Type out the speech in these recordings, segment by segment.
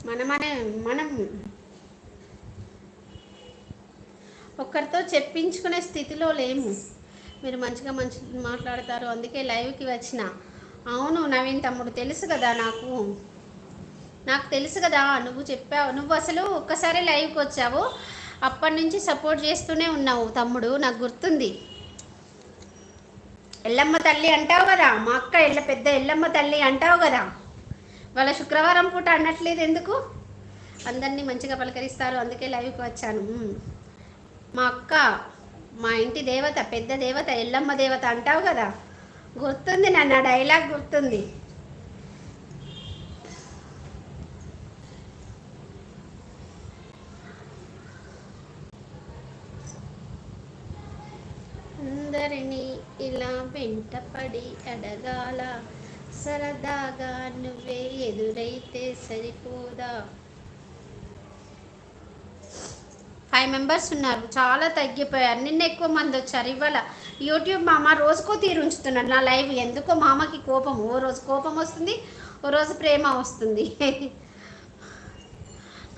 మనమనే మనం ఒక్కరితో చెప్పించుకునే స్థితిలో లేము. మీరు మంచిగా మాట్లాడతారు, అందుకే లైవ్కి వచ్చిన. అవును నవీన్ తమ్ముడు, తెలుసు కదా నాకు తెలుసు కదా. నువ్వు చెప్పావు, నువ్వు అసలు ఒక్కసారి లైవ్కి వచ్చావు, అప్పటి నుంచి సపోర్ట్ చేస్తూనే ఉన్నావు తమ్ముడు, నాకు గుర్తుంది. ఎల్లమ్మ తల్లి అంటావు కదా, మా అక్క పెద్ద ఎల్లమ్మ తల్లి అంటావు కదా. వాళ్ళ శుక్రవారం పూట అనట్లేదు ఎందుకు? అందరినీ మంచిగా పలకరిస్తారు, అందుకే లైవ్కి వచ్చాను. మా అక్క మా ఇంటి దేవత, పెద్ద దేవత, ఎల్లమ్మ దేవత అంటావు కదా, గుర్తుంది, నన్ను ఆ డైలాగ్ గుర్తుంది. అందరినీ ఇలా వెంటపడి అడగాల, సరదాగా నువ్వే ఎదురైతే సరిపోదా. 5 మెంబర్స్ ఉన్నారు, చాలా తగ్గిపోయారు. నిన్న ఎక్కువ మంది వచ్చారు. ఇవాళ యూట్యూబ్ మామ రోజుకో తీరు ఉంచుతున్నాడు నా లైవ్. ఎందుకో మామకి కోపం, ఓ రోజు కోపం వస్తుంది, ఓ రోజు ప్రేమ వస్తుంది.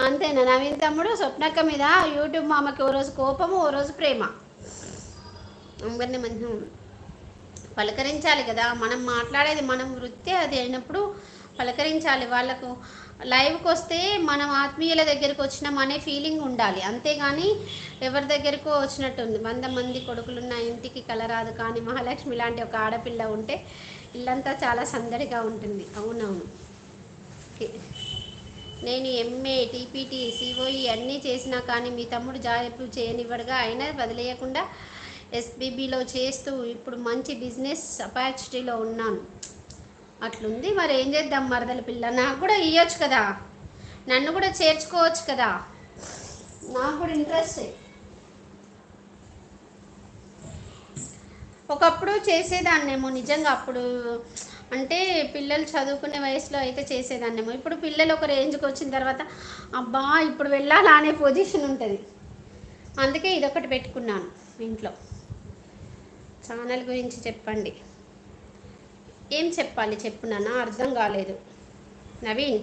అంతేనా నవీన్ తమ్ముడు? స్వప్నక్క మీద యూట్యూబ్ మామకి ఓ రోజు కోపము, ఓ రోజు ప్రేమ. అందరినీ మంచి పలకరించాలి కదా, మనం మాట్లాడేది మనం వృత్తి అది అయినప్పుడు పలకరించాలి. వాళ్ళకు లైవ్కి వస్తే మనం ఆత్మీయుల దగ్గరికి వచ్చినాం అనే ఫీలింగ్ ఉండాలి, అంతేగాని ఎవరి దగ్గరకో వచ్చినట్టుంది. 100 మంది కొడుకులున్న ఇంటికి కలరాదు, కానీ మహాలక్ష్మి లాంటి ఒక ఆడపిల్ల ఉంటే ఇల్లంతా చాలా సందడిగా ఉంటుంది. అవునవును. నేను ఎంఏ, టీపీటీ, సిఓఈ అన్నీ చేసినా కానీ మీ తమ్ముడు జాబ్ చేయనివ్వడుగా, అయినా వదిలేయకుండా ఎస్బీబీలో చేస్తూ ఇప్పుడు మంచి బిజినెస్ అపార్చునిటీలో ఉన్నాను. అట్లుంది, మరి ఏం చేద్దాం మరదల పిల్ల. నాకు కూడా ఇవ్వచ్చు కదా, నన్ను కూడా చేర్చుకోవచ్చు కదా, నాకు కూడా ఇంట్రెస్ట్. ఒకప్పుడు చేసేదాన్నేమో నిజంగా, అప్పుడు అంటే పిల్లలు చదువుకునే వయసులో అయితే చేసేదాన్నేమో. ఇప్పుడు పిల్లలు ఒక రేంజ్కి వచ్చిన తర్వాత అబ్బా ఇప్పుడు వెళ్ళాలా అనే పొజిషన్ ఉంటుంది. అందుకే ఇదొకటి పెట్టుకున్నాను ఇంట్లో. ఛానల్ గురించి చెప్పండి. ఏం చెప్పాలి చెప్పునా, అర్థం కాలేదు. నవీన్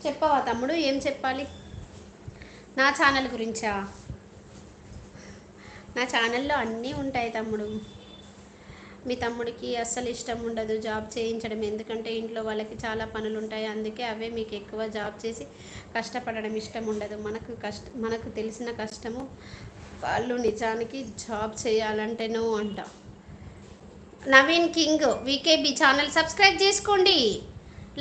చెప్పవా తమ్ముడు, ఏం చెప్పాలి? నా ఛానల్ గురించా? నా ఛానల్లో అన్నీ ఉంటాయి తమ్ముడు. మీ తమ్ముడికి అస్సలు ఇష్టం ఉండదు జాబ్ చేయించడం, ఎందుకంటే ఇంట్లో వాళ్ళకి చాలా పనులు ఉంటాయి, అందుకే అవే మీకు ఎక్కువ జాబ్ చేసి కష్టపడడం ఇష్టం ఉండదు. మనకు తెలిసిన కష్టము వాళ్ళు నిజానికి జాబ్ చేయాలంటేనో అంట. నవీన్ కింగ్ వికేబీ ఛానల్ సబ్స్క్రైబ్ చేసుకోండి.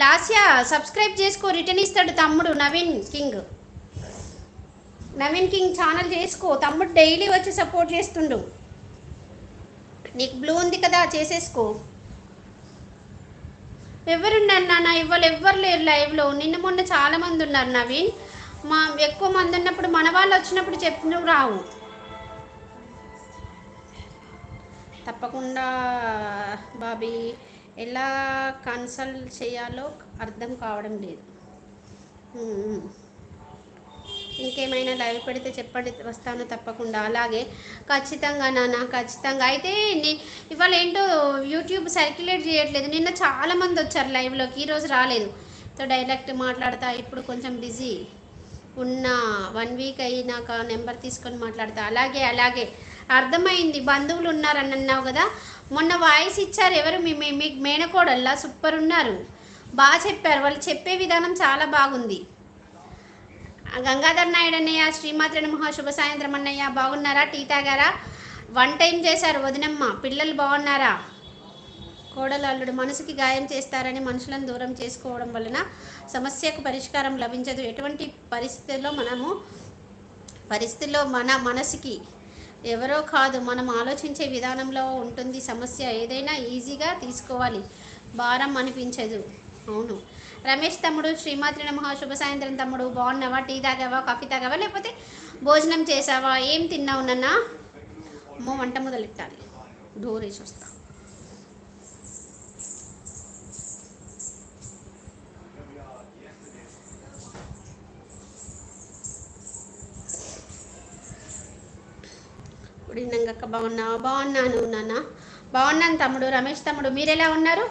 లాస్యా సబ్స్క్రైబ్ చేసుకో, రిటర్న్ ఇస్తాడు తమ్ముడు. నవీన్ కింగ్ ఛానల్ చేసుకో, తమ్ముడు డైలీ వచ్చి సపోర్ట్ చేస్తుండు. నీకు బ్లూ ఉంది కదా, చేసేసుకో. ఎవరున్నారు నాన్న ఇవాళ? ఎవ్వరు లేరు లైవ్లో. నిన్న మొన్న చాలా మంది ఉన్నారు నవీన్. ఎక్కువ మంది ఉన్నప్పుడు మన వాళ్ళు వచ్చినప్పుడు నువ్వు రావు. తప్పకుండా బాబీ, ఎలా కన్సల్ట్ చేయాలో అర్థం కావడం లేదు. ఇంకేమైనా లైవ్ పెడితే చెప్పండి, వస్తాను తప్పకుండా. అలాగే ఖచ్చితంగా నాన్న, ఖచ్చితంగా. అయితే ఇవాళ ఏంటో యూట్యూబ్ సర్క్యులేట్ చేయట్లేదు. నిన్న చాలామంది వచ్చారు లైవ్లోకి, ఈరోజు రాలేదు. సో డైరెక్ట్ మాట్లాడతా. ఇప్పుడు కొంచెం బిజీ ఉన్న 1 వీక్ అయినాక నెంబర్ తీసుకొని మాట్లాడతా. అలాగే అర్థమైంది. బంధువులు ఉన్నారని అన్నావు కదా, మొన్న వాయిస్ ఇచ్చారు. ఎవరు? మీకు మేనకోడల్లా? సూపర్ ఉన్నారు, బాగా చెప్పారు. వాళ్ళు చెప్పే విధానం చాలా బాగుంది. గంగాధర్ నాయుడు అన్నయ్య, శ్రీమాత్ర నమః, శుభ సాయంత్రం అన్నయ్య, బాగున్నారా? టీ తాగారా? వంట ఏం చేశారు వదినమ్మ? పిల్లలు బాగున్నారా? కోడలు అల్లుడు మనసుకి గాయం చేస్తారని మనుషులను దూరం చేసుకోవడం వలన సమస్యకు పరిష్కారం లభించదు. ఎటువంటి పరిస్థితుల్లో మన మనసుకి ఎవరో కాదు, మనం ఆలోచించే విధానంలో ఉంటుంది సమస్య. ఏదైనా ఈజీగా తీసుకోవాలి, భారం అనిపించదు. అవును. రమేష్ తమ్ముడు, శ్రీమాత్రి నమః, శుభ సాయంత్రం తమ్ముడు, బాగున్నావా? టీ తాగావా? కాఫీ తాగావా? లేకపోతే భోజనం చేసావా? ఏం తిన్నావు నాన్న? అమ్మో వంట మొదలెట్టాలి, డోర్ వేసి వస్తా. ఇప్పుడు ఇందాక బాగున్నావా? బాగున్నాను నాన్న, బాగున్నాను తమ్ముడు. రమేష్ తమ్ముడు, మీరు ఎలా ఉన్నారు?